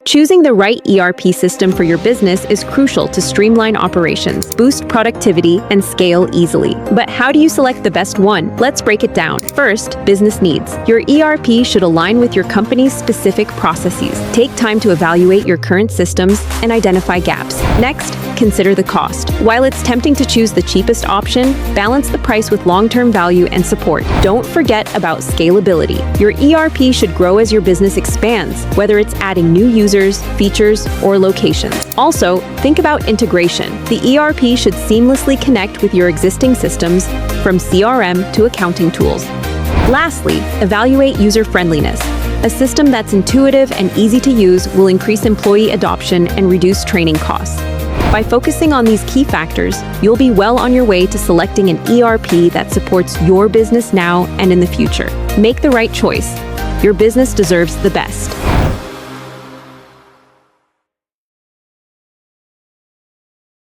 Choosing the right ERP system for your business is crucial to streamline operations, boost productivity, and scale easily. But how do you select the best one? Let's break it down. First, business needs. Your ERP should align with your company's specific processes. Take time to evaluate your current systems and identify gaps. Next, consider the cost. While it's tempting to choose the cheapest option, balance the price with long-term value and support. Don't forget about scalability. Your ERP should grow as your business expands, whether it's adding new users, features, or locations. Also, think about integration. The ERP should seamlessly connect with your existing systems, from CRM to accounting tools. Lastly, evaluate user-friendliness. A system that's intuitive and easy to use will increase employee adoption and reduce training costs. By focusing on these key factors, you'll be well on your way to selecting an ERP that supports your business now and in the future. Make the right choice. Your business deserves the best.